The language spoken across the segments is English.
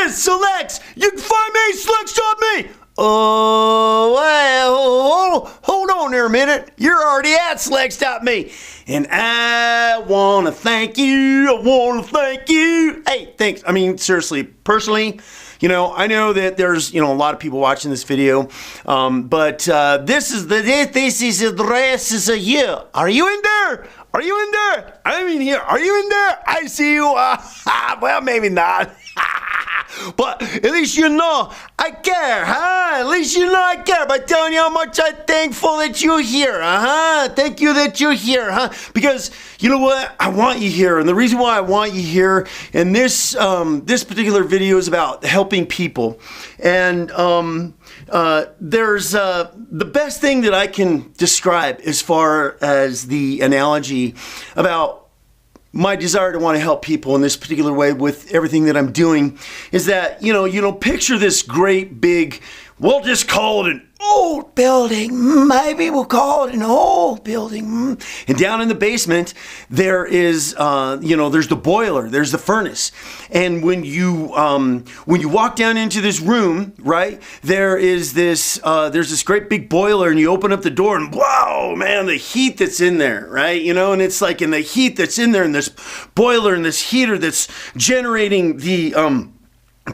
is Selects. You can find me, Selects.me. Oh, well, hold on there a minute. You're already at Selects.me. And I want to thank you. Hey, thanks. I mean, seriously, personally, you know, I know that there's, you know, a lot of people watching this video, but this is the rest is a year. Are you in there? Are you in there? I'm in here. Are you in there? I see you. Well, maybe not. But at least you know I care, huh? At least you know I care by telling you how much I'm thankful that you're here, Thank you that you're here, Because you know what? I want you here, and the reason why I want you here, and this particular video is about helping people, and there's the best thing that I can describe as far as the analogy about my desire to want to help people in this particular way with everything that I'm doing is that, you know, picture this great big, we'll just call it an old building. Maybe we'll call it an old building. And down in the basement, there is, there's the boiler, there's the furnace. And when you walk down into this room, right, there's this great big boiler, and you open up the door, and wow, man, the heat that's in there, right? You know, and it's like in the heat that's in there, and this boiler and this heater that's generating the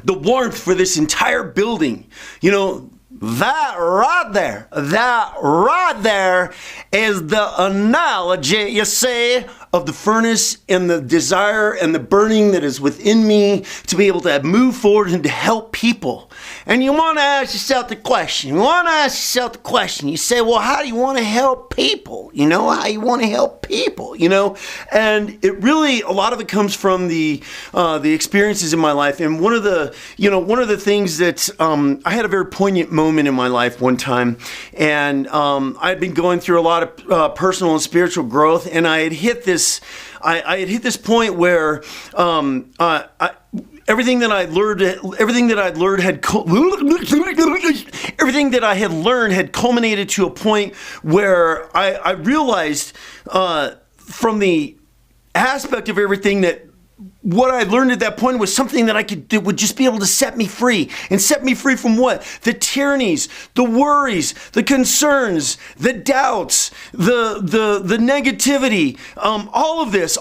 warmth for this entire building, you know. That right there is the analogy, you see, of the furnace and the desire and the burning that is within me to be able to move forward and to help people. And you want to ask yourself the question. You say, well, how do you want to help people? You know, how you want to help people, you know? And it really, a lot of it comes from the experiences in my life. And one of the things that I had a very poignant moment in my life one time, and I had been going through a lot of personal and spiritual growth, and I had hit this point where everything that I had learned had culminated to a point where I realized from the aspect of everything that what I learned at that point was something that would just be able to set me free. And set me free from what? The tyrannies, the worries, the concerns, the doubts, the negativity, all of this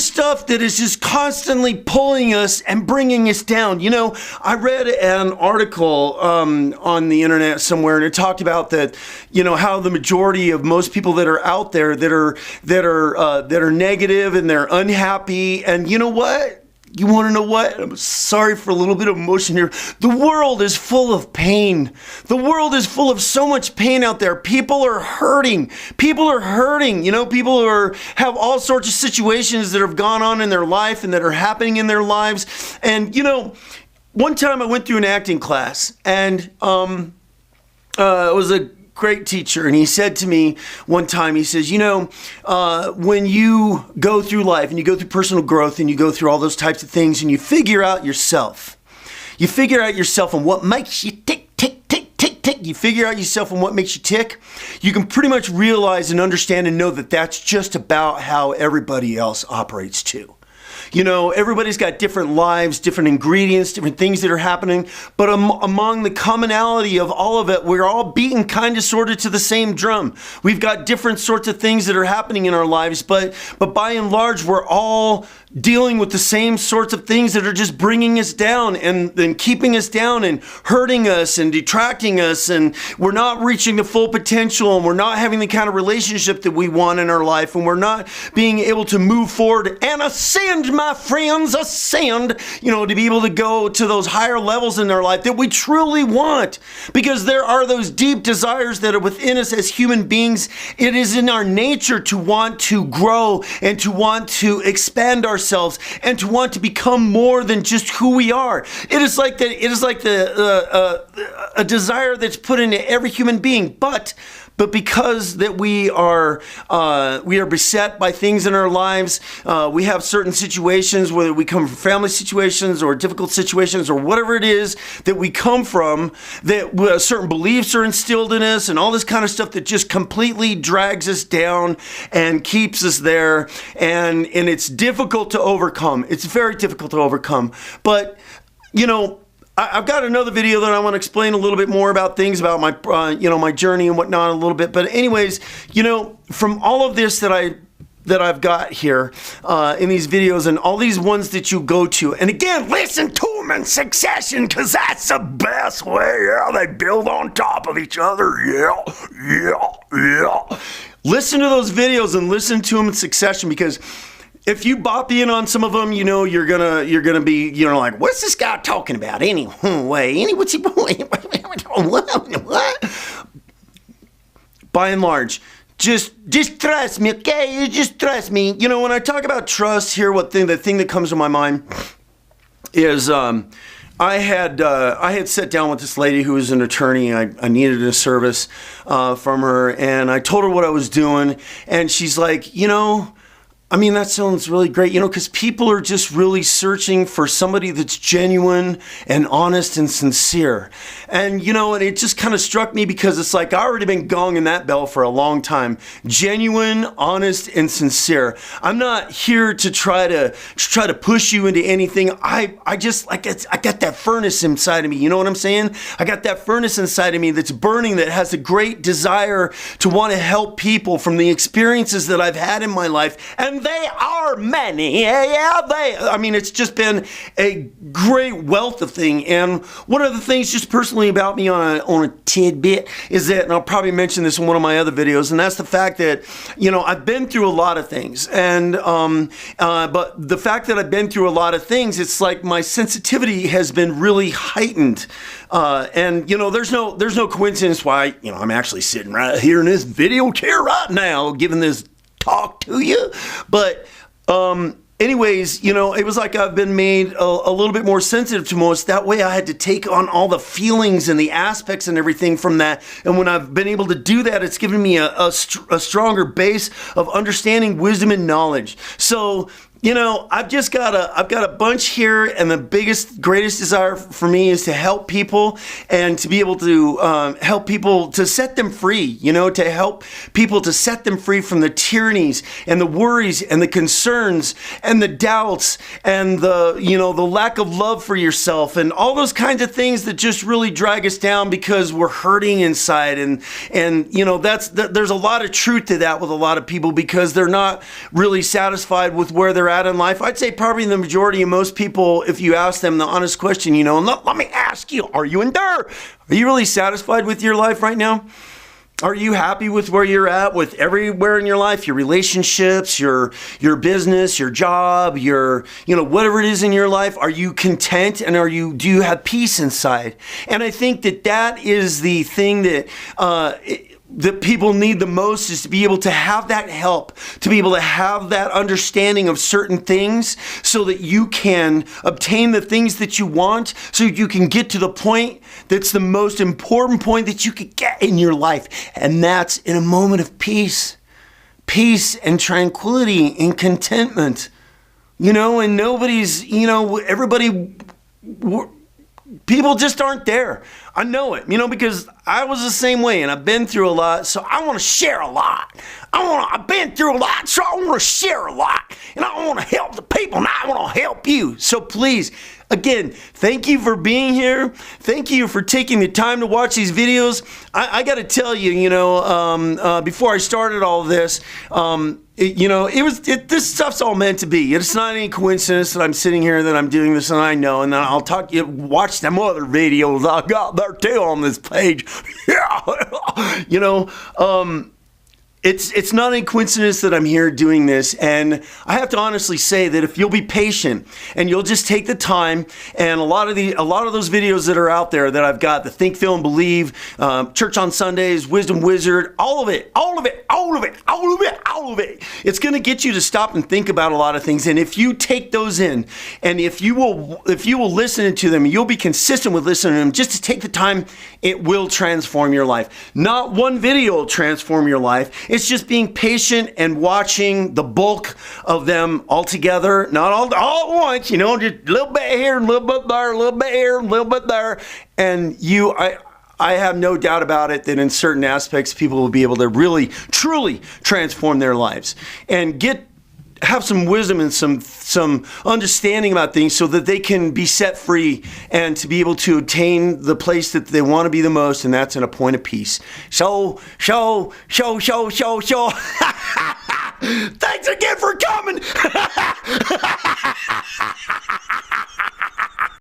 stuff that is just constantly pulling us and bringing us down. You know, I read an article on the internet somewhere, and it talked about that, you know, how the majority of most people that are out there that are negative and they're unhappy, and you know what? You want to know what? I'm sorry for a little bit of emotion here. The world is full of pain. The world is full of so much pain out there. People are hurting. You know, people have all sorts of situations that have gone on in their life and that are happening in their lives. And, you know, one time I went through an acting class, and it was a great teacher, and he said to me one time, he says, you know, when you go through life and you go through personal growth and you go through all those types of things and you figure out yourself and what makes you tick, you figure out yourself and what makes you tick, you can pretty much realize and understand and know that that's just about how everybody else operates too. You know, everybody's got different lives, different ingredients, different things that are happening. But among the commonality of all of it, we're all beating kind of sort of to the same drum. We've got different sorts of things that are happening in our lives, but by and large, we're all dealing with the same sorts of things that are just bringing us down and keeping us down and hurting us and detracting us, and we're not reaching the full potential, and we're not having the kind of relationship that we want in our life, and we're not being able to move forward and ascend, my friends, ascend, you know, to be able to go to those higher levels in our life that we truly want, because there are those deep desires that are within us as human beings. It is in our nature to want to grow and to want to expand ourselves and to want to become more than just who we are. It is like a desire that's put into every human being, but because that we are beset by things in our lives, we have certain situations, whether we come from family situations or difficult situations or whatever it is that we come from, that certain beliefs are instilled in us and all this kind of stuff that just completely drags us down and keeps us there, and it's difficult to overcome. It's very difficult to overcome. But, you know, I've got another video that I want to explain a little bit more about things about my, my journey and whatnot a little bit. But anyways, from all of this that I've got here in these videos and all these ones that you go to, and again, listen to them in succession because that's the best way. Yeah, they build on top of each other. Yeah. Listen to those videos and listen to them in succession because if you bop in on some of them, you're gonna be, like, what's this guy talking about anyway? What's he what? By and large, just trust me, okay? You just trust me. When I talk about trust here, the thing that comes to my mind is I had sat down with this lady who was an attorney. I needed a service from her, and I told her what I was doing, and she's like, that sounds really great, because people are just really searching for somebody that's genuine and honest and sincere. And, and it just kind of struck me because it's like I already been gonging that bell for a long time. Genuine, honest, and sincere. I'm not here to try to push you into anything. I got that furnace inside of me. You know what I'm saying? I got that furnace inside of me that's burning, that has a great desire to want to help people from the experiences that I've had in my life. And they are many. It's just been a great wealth of thing. And one of the things just personally about me on a tidbit is that, and I'll probably mention this in one of my other videos, and that's the fact that, I've been through a lot of things. And, but the fact that I've been through a lot of things, it's like my sensitivity has been really heightened. And, there's no coincidence why, I'm actually sitting right here in this video chair right now, giving this talk to you. But anyways, it was like I've been made a little bit more sensitive to most. That way I had to take on all the feelings and the aspects and everything from that. And when I've been able to do that, it's given me a stronger base of understanding, wisdom, and knowledge. So I've got a bunch here, and the greatest desire for me is to help people and to be able to help people to set them free, to help people to set them free from the tyrannies and the worries and the concerns and the doubts and the lack of love for yourself and all those kinds of things that just really drag us down because we're hurting inside. And there's a lot of truth to that with a lot of people because they're not really satisfied with where they're at in life. I'd say probably the majority of most people, if you ask them the honest question, and let me ask you, are you in there? Are you really satisfied with your life right now? Are you happy with where you're at with everywhere in your life, your relationships, your business, your job, your, whatever it is in your life? Are you content and do you have peace inside? And I think that is the thing that people need the most, is to be able to have that help, to be able to have that understanding of certain things so that you can obtain the things that you want, so you can get to the point that's the most important point that you could get in your life. And that's in a moment of peace and tranquility and contentment, and nobody's, people just aren't there. I know it, because I was the same way, and I've been through a lot, so I want to share a lot. I've been through a lot, so I want to share a lot, and I want to help the people, and I want to help you. So please, again, thank you for being here. Thank you for taking the time to watch these videos. I got to tell you, before I started all this, this stuff's all meant to be. It's not any coincidence that I'm sitting here, that I'm doing this, and I know. And then I'll watch them other videos I got there too on this page. It's not a coincidence that I'm here doing this, and I have to honestly say that if you'll be patient and you'll just take the time, and a lot of those videos that are out there that I've got, the Think, Feel, and Believe, Church on Sundays, Wisdom Wizard, all of it, it's going to get you to stop and think about a lot of things. And if you take those in, and if you will listen to them, you'll be consistent with listening to them, just to take the time, it will transform your life. Not one video will transform your life. It's just being patient and watching the bulk of them all together, not all at once, just a little bit here, a little bit there, a little bit here, a little bit there. And I have no doubt about it that in certain aspects, people will be able to really, truly transform their lives and get have some wisdom and some understanding about things so that they can be set free and to be able to attain the place that they want to be the most, and that's in a point of peace. Show. Thanks again for coming.